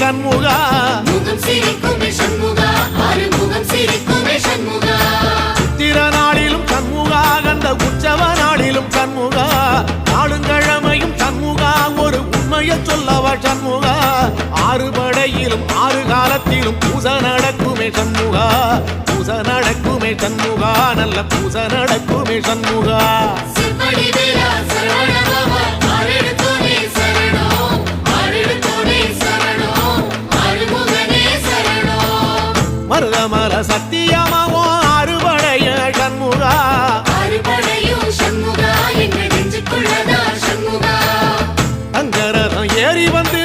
சண்முகா முகம் சிரிக்குமே சண்முகா ஆறுமுகம் சிரிக்குமே சண்முகா சித்திர நாளிலும் சண்முகா கந்த உற்சவ நாளிலும் சண்முகா நாளுங்கிழமையும் சண்முகா ஒரு உண்மையை சொல்லவா சண்முகா ஆறு படையிலும் ஆறு காலத்திலும் பூசை நடக்குமே சண்முகா பூசை நடக்குமே சண்முகா நல்ல பூசை நடக்குமே சண்முகா சிவடி வேலா சரவணபவா ஆரெடுத்தோனே சரணம் ஆரெடுத்தோனே சரணம் ஆறுமுகனே சரணம் மருதமல சத்தியமாவோ ஆறுபடைய சண்முகா ஆறுபடையும் சண்முகா எங்கள் நெஞ்சுக்குள்ளதா சண்முகா அங்கரதம் ஏறி வந்து